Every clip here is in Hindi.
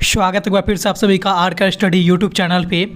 स्वागत है फिर से आप सभी का आर का स्टडी यूट्यूब चैनल पे।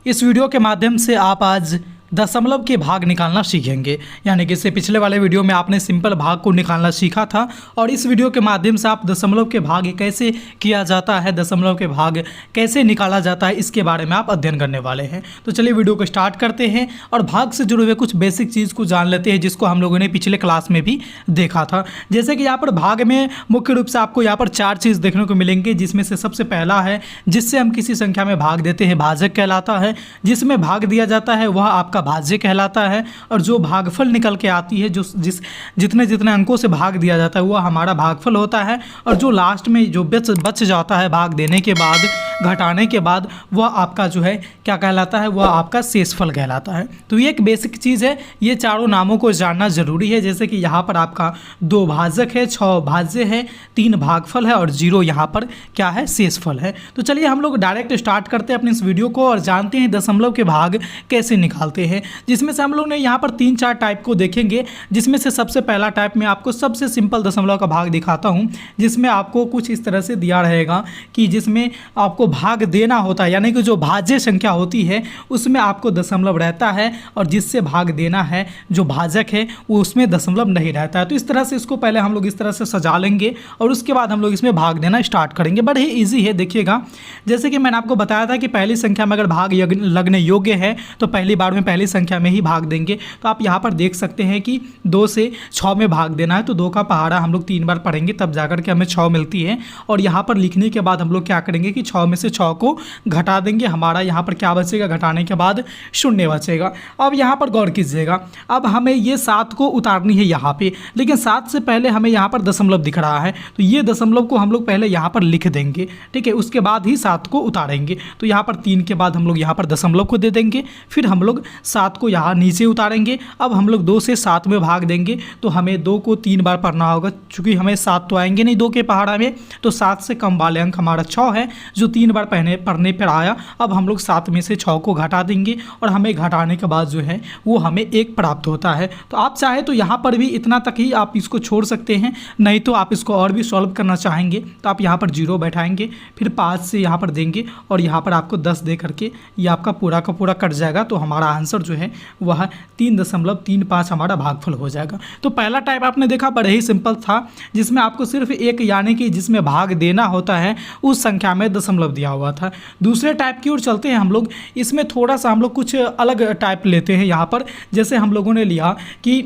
इस वीडियो के माध्यम से आप आज दशमलव के भाग निकालना सीखेंगे। यानी कि इससे पिछले वाले वीडियो में आपने सिंपल भाग को निकालना सीखा था और इस वीडियो के माध्यम से आप दशमलव के भाग कैसे किया जाता है, दशमलव के भाग कैसे निकाला जाता है, इसके बारे में आप अध्ययन करने वाले हैं। तो चलिए वीडियो को स्टार्ट करते हैं और भाग से जुड़े हुए कुछ बेसिक चीज़ को जान लेते हैं, जिसको हम लोगों ने पिछले क्लास में भी देखा था। जैसे कि यहाँ पर भाग में मुख्य रूप से आपको यहाँ पर चार चीज़ देखने को मिलेंगे, जिसमें से सबसे पहला है जिससे हम किसी संख्या में भाग देते हैं भाजक कहलाता है। जिसमें भाग दिया जाता है वह आपका भाज्य कहलाता है और जो भागफल निकल के आती है, जितने अंकों से भाग दिया जाता है वह हमारा भागफल होता है। और जो लास्ट में जो बच जाता है भाग देने के बाद, घटाने के बाद, वह आपका जो है क्या कहलाता है, वह आपका शेषफल कहलाता है। तो ये एक बेसिक चीज़ है, ये चारों नामों को जानना जरूरी है। जैसे कि यहाँ पर आपका 2 भाजक है, 6 भाज्य है, 3 भागफल है और 0 यहाँ पर क्या है, शेषफल है। तो चलिए हम लोग डायरेक्ट स्टार्ट करते हैं अपने इस वीडियो को और जानते हैं दशमलव के भाग कैसे निकालते हैं। जिसमें से हम लोग ने यहाँ पर 3-4 टाइप को देखेंगे, जिसमें से सबसे पहला टाइप में आपको सबसे सिंपल दशमलव का भाग दिखाता हूँ, जिसमें आपको कुछ इस तरह से दिया रहेगा कि जिसमें आपको भाग देना होता है, यानी कि जो भाज्य संख्या होती है उसमें आपको दशमलव रहता है और जिससे भाग देना है जो भाजक है वो उसमें दशमलव नहीं रहता है। तो इस तरह से इसको पहले हम लोग इस तरह से सजा लेंगे और उसके बाद हम लोग इसमें भाग देना स्टार्ट करेंगे। बड़े ही ईजी है, देखिएगा। जैसे कि मैंने आपको बताया था कि पहली संख्या में अगर भाग लगने योग्य है तो पहली बार में पहली संख्या में ही भाग देंगे। तो आप यहाँ पर देख सकते हैं कि 2 से 6 में भाग देना है, तो 2 का पहाड़ा हम लोग 3 बार पढ़ेंगे तब जाकर के हमें 6 मिलती है। और यहाँ पर लिखने के बाद हम लोग क्या करेंगे कि 6 में से 6 को घटा देंगे, हमारा यहाँ पर क्या बचेगा, घटाने के बाद 0 बचेगा। अब यहाँ पर गौर कीजिएगा, अब हमें ये 7 को उतारनी है यहाँ पे, लेकिन 7 से पहले हमें यहाँ पर दशमलव दिख रहा है, तो ये दशमलव को हम लोग पहले यहाँ पर लिख देंगे, ठीक है। उसके बाद ही 7 को उतारेंगे। तो यहाँ पर 3 के बाद हम लोग यहाँ पर दशमलव को दे देंगे, फिर हम लोग 7 को यहाँ नीचे उतारेंगे। अब हम लोग 2 से 7 में भाग देंगे, तो हमें 2 को 3 बार पढ़ना होगा, चूँकि हमें 7 तो आएंगे नहीं 2 के पहाड़ा में, तो 7 से कम वाले अंक हमारा 6 है जो 3 बार पढ़ने पर आया। अब हम लोग 7 में से 6 को घटा देंगे और हमें घटाने के बाद जो है वो हमें 1 प्राप्त होता है। तो आप चाहे तो यहाँ पर भी इतना तक ही आप इसको छोड़ सकते हैं, नहीं तो आप इसको और भी सॉल्व करना चाहेंगे तो आप यहाँ पर 0 बैठाएंगे, फिर 5 से यहाँ पर देंगे और यहाँ पर आपको 10 दे करके ये आपका पूरा का पूरा कट जाएगा। तो हमारा आंसर जो है वह 3.35 हमारा भागफल हो जाएगा। तो पहला टाइप आपने देखा बड़े ही सिंपल था, जिसमें आपको सिर्फ एक यानी कि जिसमें भाग देना होता है उस संख्या में दशमलव दिया हुआ था। दूसरे टाइप की ओर चलते हैं हम लोग, इसमें थोड़ा सा हम लोग कुछ अलग टाइप लेते हैं। यहाँ पर जैसे हम लोगों ने लिया कि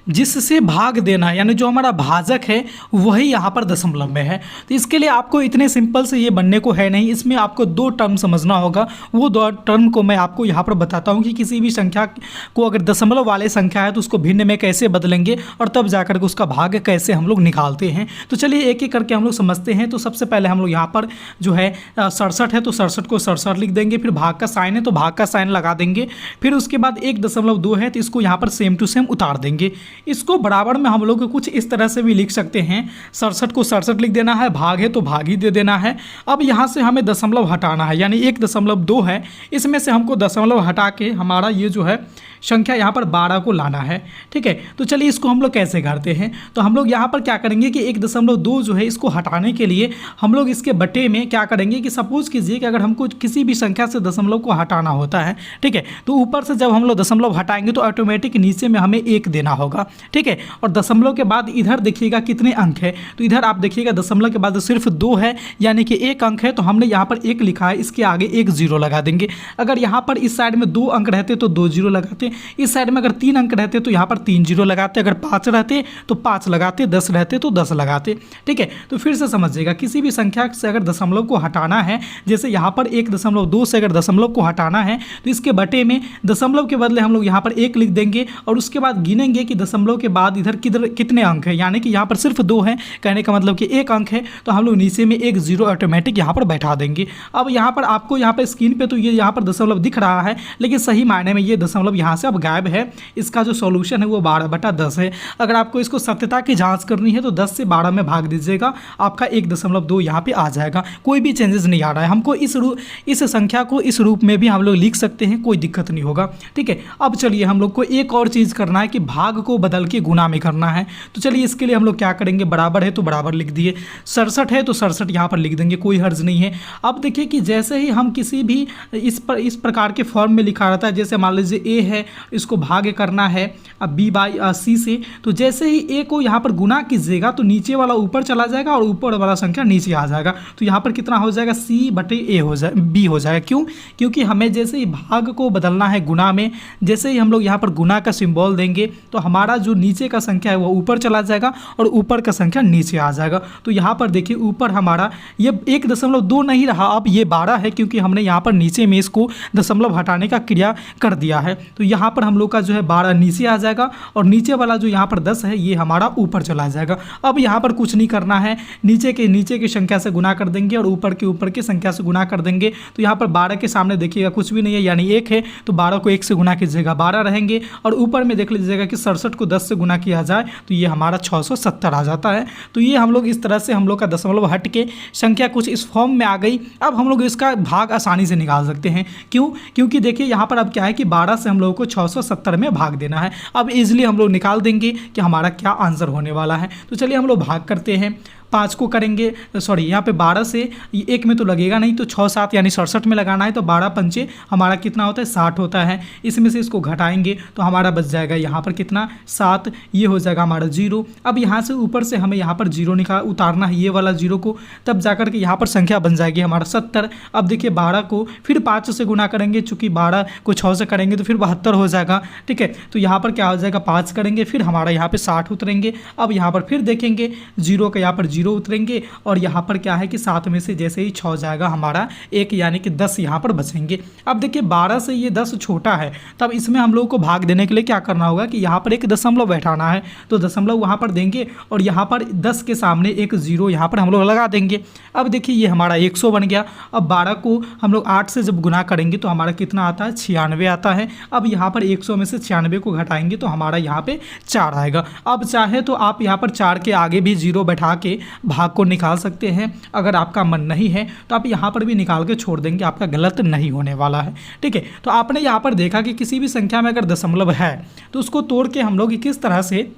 जिससे भाग देना, यानी जो हमारा भाजक है वही यहाँ पर दशमलव में है। तो इसके लिए आपको इतने सिंपल से ये बनने को है नहीं, इसमें आपको 2 टर्म समझना होगा। वो 2 टर्म को मैं आपको यहाँ पर बताता हूँ कि किसी भी संख्या को अगर दशमलव वाले संख्या है तो उसको भिन्न में कैसे बदलेंगे और तब जाकर के उसका भाग कैसे हम लोग निकालते हैं। तो चलिए एक एक करके हम लोग समझते हैं। तो सबसे पहले हम लोग यहाँ पर जो है 67 है तो 67 को 67 लिख देंगे, फिर भाग का साइन है तो भाग का साइन लगा देंगे, फिर उसके बाद 1.2 है तो इसको यहाँ पर सेम टू सेम उतार देंगे। इसको बराबर में हम लोग कुछ इस तरह से भी लिख सकते हैं, 67 को 67 लिख देना है, भाग है तो भाग ही दे देना है। अब यहाँ से हमें दशमलव हटाना है, यानी 1.2 है, इसमें से हमको दशमलव हटा के हमारा ये जो है संख्या यहाँ पर 12 को लाना है, ठीक है। तो चलिए इसको हम लोग कैसे करते हैं। तो हम लोग यहाँ पर क्या करेंगे कि 1.2 जो है इसको हटाने के लिए हम लोग इसके बटे में क्या करेंगे कि सपोज कीजिए कि अगर हमको किसी भी संख्या से दशमलव को हटाना होता है, ठीक है, तो ऊपर से जब हम लोग दशमलव हटाएंगे तो ऑटोमेटिक नीचे में हमें 1 देना होगा, ठीक है। और दशमलव के बाद इधर देखिएगा कितने अंक है, तो इधर आप देखिएगा दशमलव के बाद सिर्फ 2 है, यानी कि 1 अंक है, तो हमने यहाँ पर 1 लिखा है, इसके आगे 1 0 लगा देंगे। अगर यहाँ पर इस साइड में 2 अंक रहते तो 2 0 लगाते, इस साइड में अगर 3 अंक रहते तो यहाँ पर 3 0 लगाते, अगर 5 रहते तो 5 लगाते, 10 रहते तो 10 लगाते, ठीक है। तो फिर से समझिएगा, किसी भी संख्या से अगर दशमलव को हटाना है, जैसे यहाँ पर 1.2 से अगर दशमलव को हटाना है तो इसके बटे में दशमलव के बदले हम लोग यहाँ पर 1 लिख देंगे और उसके बाद गिनेंगे कि दशमलव के बाद इधर कितने अंक है, यानी कि यहाँ पर सिर्फ 2 है, कहने का मतलब कि 1 अंक है, तो हम लोग नीचे में 1 0 ऑटोमेटिक यहाँ पर बैठा देंगे। अब यहाँ पर आपको यहाँ पर स्क्रीन पे तो ये यहाँ पर दशमलव दिख रहा है, लेकिन सही मायने में ये दशमलव यहाँ से अब गायब है। इसका जो सॉल्यूशन है वो 12/10 है। अगर आपको इसको सत्यता की जांच करनी है तो 10 से 12 में भाग दीजिएगा, आपका 1.2 यहाँ पे आ जाएगा, कोई भी चेंजेस नहीं आ रहा है। हमको इस संख्या को इस रूप में भी हम लोग लिख सकते हैं, कोई दिक्कत नहीं होगा, ठीक है। अब चलिए हम लोग को एक और चीज़ करना है कि भाग को बदल के गुना में करना है। तो चलिए इसके लिए हम लोग क्या करेंगे, बराबर है तो बराबर लिख दिए, 67 है तो 67 यहाँ पर लिख देंगे, कोई हर्ज नहीं है। अब देखिए कि जैसे ही हम किसी भी इस प्रकार के फॉर्म में लिखा रहता है, जैसे मान लीजिए ए है, इसको भाग करना है अब बी बाई सी से, तो जैसे ही ए को यहाँ पर गुना कीजिएगा तो नीचे वाला ऊपर चला जाएगा और ऊपर वाला संख्या नीचे आ जाएगा। तो यहाँ पर कितना हो जाएगा, सी बटे ए हो जाए बी हो जाएगा। क्यों? क्योंकि हमें जैसे ही भाग को बदलना है गुना में, जैसे ही हम लोग यहाँ पर गुना का सिंबल देंगे तो हमारा जो नीचे का संख्या है वो ऊपर चला जाएगा और ऊपर का संख्या नीचे आ जाएगा। तो यहाँ पर देखिए ऊपर हमारा ये 1.2 नहीं रहा, अब ये 12 है, क्योंकि हमने यहाँ पर नीचे में इसको दशमलव हटाने का क्रिया कर दिया है। तो यहाँ पर हम लोग का जो है 12 नीचे आ जाएगा और नीचे वाला जो यहाँ पर 10 है ये हमारा ऊपर चला जाएगा। अब यहाँ पर कुछ नहीं करना है, नीचे की संख्या से गुना कर देंगे और ऊपर की संख्या से गुना कर देंगे। तो यहाँ पर 12 के सामने देखिएगा कुछ भी नहीं है, यानी 1 है, तो 12 को 1 से गुना कीजिएगा 12 रहेंगे, और ऊपर में देख लीजिएगा कि 67 को 10 से गुना किया जाए तो ये हमारा 670 आ जाता है। तो ये हम लोग इस तरह से हम लोग का दशमलव हट के संख्या कुछ इस फॉर्म में आ गई। अब हम लोग इसका भाग आसानी से निकाल सकते हैं। क्यों? क्योंकि देखिए यहाँ पर अब क्या है कि 12 से हम लोगों को 670 में भाग देना है। अब इजीली हम लोग निकाल देंगे कि हमारा क्या आंसर होने वाला है। तो चलिए हम लोग भाग करते हैं, 5 को करेंगे, सॉरी यहाँ पे 12 से 1 में तो लगेगा नहीं, तो 6 7 यानी 67 में लगाना है। तो 12 पंचे हमारा कितना होता है, 60 होता है। इसमें से इसको घटाएंगे तो हमारा बच जाएगा यहाँ पर कितना, 7, ये हो जाएगा हमारा 0। अब यहाँ से ऊपर से हमें यहाँ पर 0 उतारना है, ये वाला 0 को, तब जाकर के यहाँ पर संख्या बन जाएगी हमारा 70। अब देखिए 12 को फिर 5 से गुना करेंगे, चूँकि 12 को 6 से करेंगे तो फिर 72 हो जाएगा। ठीक है, तो यहाँ पर क्या हो जाएगा, 5 करेंगे, फिर हमारा यहाँ पर 60 उतरेंगे। अब यहाँ पर फिर देखेंगे 0 का यहाँ पर 0 उतरेंगे, और यहाँ पर क्या है कि 7 में से जैसे ही 6 जाएगा हमारा 1, यानी कि 10 यहाँ पर बचेंगे। अब देखिए 12 से ये 10 छोटा है, तब इसमें हम लोग को भाग देने के लिए क्या करना होगा कि यहाँ पर एक दशमलव बैठाना है। तो दशमलव वहाँ पर देंगे और यहाँ पर 10 के सामने एक 0 यहाँ पर हम लोग लगा देंगे। अब देखिए ये हमारा 100 बन गया। अब 12 को हम लोग 8 से जब गुना करेंगे तो हमारा कितना आता है, 96 आता है। अब यहाँ पर 100 में से 96 को घटाएंगे तो हमारा यहाँ पे 4 आएगा। अब चाहे तो आप यहाँ पर 4 के आगे भी 0 बैठा के भाग को निकाल सकते हैं। अगर आपका मन नहीं है तो आप यहाँ पर भी निकाल के छोड़ देंगे, आपका गलत नहीं होने वाला है। ठीक है, तो आपने यहाँ पर देखा कि किसी भी संख्या में अगर दशमलव है तो उसको तोड़ के हम लोग किस तरह से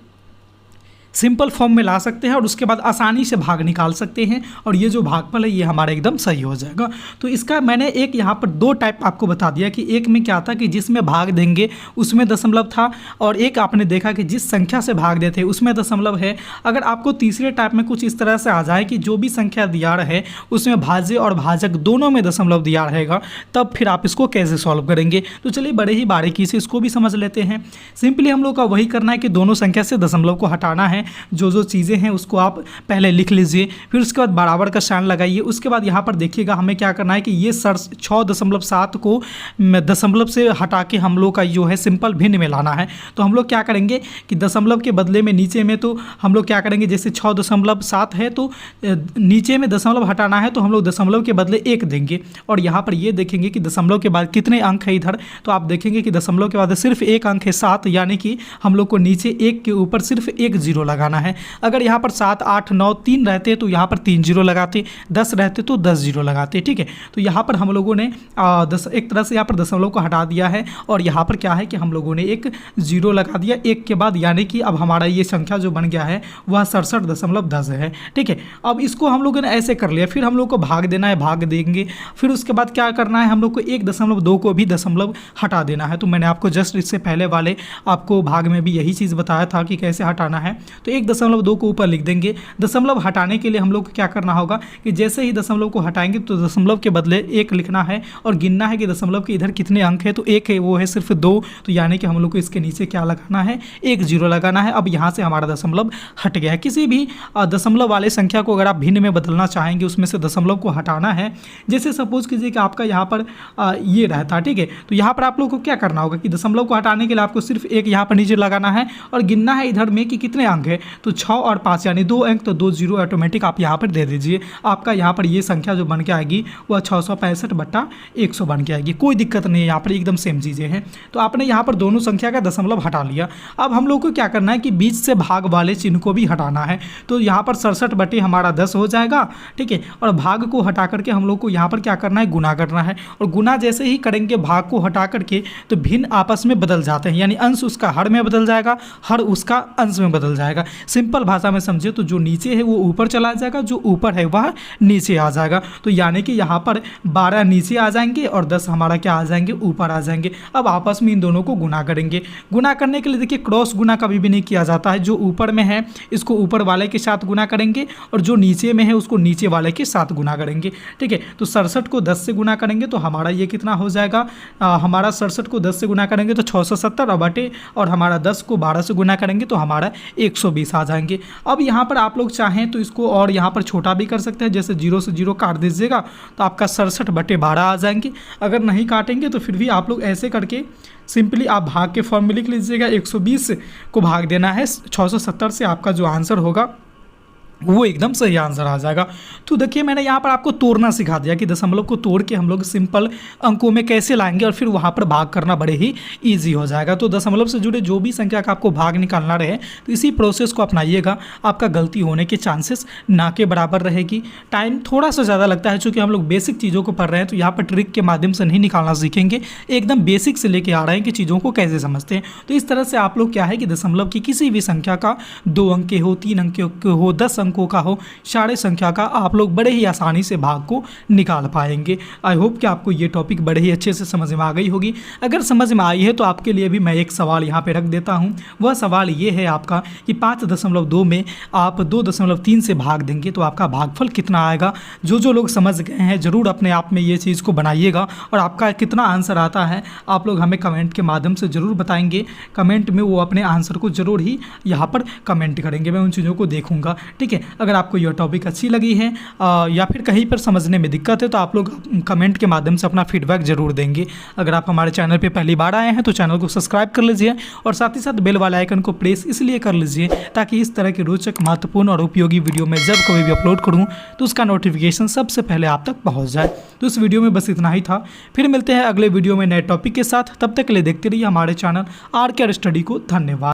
सिंपल फॉर्म में ला सकते हैं और उसके बाद आसानी से भाग निकाल सकते हैं, और ये जो भागफल है ये हमारा एकदम सही हो जाएगा। तो इसका मैंने एक यहाँ पर 2 टाइप आपको बता दिया कि एक में क्या था कि जिसमें भाग देंगे उसमें दशमलव था, और एक आपने देखा कि जिस संख्या से भाग देते उसमें दशमलव है। अगर आपको तीसरे टाइप में कुछ इस तरह से आ जाए कि जो भी संख्या दिया रहे उसमें भाज्य और भाजक दोनों में दशमलव दिया रहेगा, तब फिर आप इसको कैसे सॉल्व करेंगे। तो चलिए बड़े ही बारीकी से इसको भी समझ लेते हैं। सिंपली हम लोग का वही करना है कि दोनों संख्या से दशमलव को हटाना है। जो चीज़ें हैं उसको आप पहले लिख लीजिए, फिर उसके बाद बराबर का साइन लगाइए। उसके बाद यहाँ पर देखिएगा हमें क्या करना है कि ये 6.7 को दशमलव से हटा के हम लोग का जो है सिंपल भिन्न में लाना है। तो हम लोग क्या करेंगे कि दशमलव के बदले में नीचे में तो हम लोग क्या करेंगे, जैसे 6.7 है तो नीचे में दशमलव हटाना है तो हम लोग दशमलव के बदले 1 देंगे, और यहाँ पर ये देखेंगे कि दशमलव के बाद कितने अंक है इधर, तो आप देखेंगे कि दशमलव के बाद सिर्फ 1 अंक है 7, यानी कि हम लोग को नीचे 1 के ऊपर सिर्फ 1 0 लगाना है। अगर यहाँ पर 7 8 9 3 रहते तो यहाँ पर 3 0 लगाते, 10 रहते तो 10 0 लगाते। ठीक है, तो यहाँ पर हम लोगों ने एक तरह से यहाँ पर दशमलव को हटा दिया है, और यहाँ पर क्या है कि हम लोगों ने एक 0 लगा दिया 1 के बाद, यानी कि अब हमारा ये संख्या जो बन गया है वह 67.10 है। ठीक है, अब इसको हम लोगों ने ऐसे कर लिया, फिर हम लोग को भाग देना है, भाग देंगे, फिर उसके बाद क्या करना है, हम लोग को 1.2 को भी दशमलव हटा देना है। तो मैंने आपको जस्ट इससे पहले वाले आपको भाग में भी यही चीज़ बताया था कि कैसे हटाना है। तो 1.2 को ऊपर लिख देंगे। दशमलव हटाने के लिए हम लोग को क्या करना होगा कि जैसे ही दशमलव को हटाएंगे तो दशमलव के बदले 1 लिखना है और गिनना है कि दशमलव के इधर कितने अंक है, तो 1 है, वो है सिर्फ 2, तो यानी कि हम लोग को इसके नीचे क्या लगाना है, 1 0 लगाना है। अब यहाँ से हमारा दशमलव हट गया है। किसी भी दशमलव वाले संख्या को अगर आप भिन्न में बदलना चाहेंगे, उसमें से दशमलव को हटाना है, जैसे सपोज कीजिए कि आपका यहाँ पर ये रहता है। ठीक है, तो यहाँ पर आप लोग को क्या करना होगा कि दशमलव को हटाने के लिए आपको सिर्फ 1 यहाँ पर नीचे लगाना है और गिनना है इधर में कि कितने अंक है। है तो 6 और 5 यानी 2 अंक, तो 2 जीरो ऑटोमेटिक आप यहाँ पर दे दीजिए। आपका यहाँ पर ये संख्या जो बन के आएगी वह 665/100 बन के आएगी। कोई दिक्कत नहीं है, यहाँ पर एकदम सेम चीज़ें हैं। तो आपने यहाँ पर दोनों संख्या का दशमलव हटा लिया। अब हम लोग को क्या करना है कि बीच से भाग वाले चिन्ह को भी हटाना है। तो यहाँ पर 67/10 हो जाएगा, ठीक है। और भाग को हटा करके हम लोग को यहाँ पर क्या करना है, गुना करना है। और गुना जैसे ही करेंगे भाग को हटा करके तो भिन्न आपस में बदल जाते हैं, यानी अंश उसका हर में बदल जाएगा, हर उसका अंश में बदल जाएगा। सिंपल भाषा में समझे तो जो नीचे है वो ऊपर चला जाएगा, जो ऊपर है वह नीचे आ जाएगा। तो यानी कि यहाँ पर 12 नीचे आ जाएंगे और 10 हमारा क्या आ जाएंगे, ऊपर आ जाएंगे। अब आपस में इन दोनों को गुना करेंगे। गुना करने के लिए देखिए क्रॉस गुना कभी भी नहीं किया जाता है। जो ऊपर में है इसको ऊपर वाले के साथ गुना करेंगे और जो नीचे में है उसको नीचे वाले के साथ गुना करेंगे, ठीक है। तो 67 को 10 से गुना करेंगे तो हमारा ये कितना हो जाएगा, हमारा 67 को 10 से गुना करेंगे तो 670 बटे, और हमारा 10 को 12 से गुना करेंगे तो हमारा 120 आ जाएंगे। अब यहाँ पर आप लोग चाहें तो इसको और यहाँ पर छोटा भी कर सकते हैं, जैसे 0 से 0 काट दीजिएगा तो आपका 67/12 आ जाएंगे। अगर नहीं काटेंगे तो फिर भी आप लोग ऐसे करके सिंपली आप भाग के फॉर्म में लिख लीजिएगा। 120 को भाग देना है 670 से, आपका जो आंसर होगा वो एकदम सही आंसर आ जाएगा। तो देखिए मैंने यहाँ पर आपको तोड़ना सिखा दिया कि दशमलव को तोड़ के हम लोग सिंपल अंकों में कैसे लाएंगे और फिर वहाँ पर भाग करना बड़े ही इजी हो जाएगा। तो दशमलव से जुड़े जो भी संख्या का आपको भाग निकालना रहे तो इसी प्रोसेस को अपनाइएगा, आपका गलती होने के चांसेस ना के बराबर रहेगी। टाइम थोड़ा सा ज़्यादा लगता है चूँकि हम लोग बेसिक चीज़ों को पढ़ रहे हैं, तो यहाँ पर ट्रिक के माध्यम से नहीं निकालना सीखेंगे, एकदम बेसिक से लेके आ रहे हैं कि चीज़ों को कैसे समझते हैं। तो इस तरह से आप लोग क्या है कि दशमलव की किसी भी संख्या का 2 अंक के हो, 3 अंक के हो, 10 अंकों का हो, सारे संख्या का आप लोग बड़े ही आसानी से भाग को निकाल पाएंगे। आई होप कि आपको ये टॉपिक बड़े ही अच्छे से समझ में आ गई होगी। अगर समझ में आई है तो आपके लिए भी मैं एक सवाल यहाँ पे रख देता हूँ। वह सवाल ये है आपका कि 5.2 में आप 2.3 से भाग देंगे तो आपका भागफल कितना आएगा। जो लोग समझ गए हैं ज़रूर अपने आप में ये चीज़ को बनाइएगा और आपका कितना आंसर आता है आप लोग हमें कमेंट के माध्यम से ज़रूर बताएंगे। कमेंट में वो अपने आंसर को ज़रूर ही यहाँ पर कमेंट करेंगे, मैं उन चीज़ों को देखूँगा, ठीक है। अगर आपको यह टॉपिक अच्छी लगी है या फिर कहीं पर समझने में दिक्कत है तो आप लोग कमेंट के माध्यम से अपना फीडबैक ज़रूर देंगे। अगर आप हमारे चैनल पे पहली बार आए हैं तो चैनल को सब्सक्राइब कर लीजिए और साथ ही साथ बेल वाले आइकन को प्रेस इसलिए कर लीजिए ताकि इस तरह के रोचक, महत्वपूर्ण और उपयोगी वीडियो मैं जब कभी भी अपलोड करूँ तो उसका नोटिफिकेशन सबसे पहले आप तक पहुँच जाए। तो इस वीडियो में बस इतना ही था, फिर मिलते हैं अगले वीडियो में नए टॉपिक के साथ। तब तक के लिए देखते रहिए हमारे चैनल RK स्टडी को। धन्यवाद।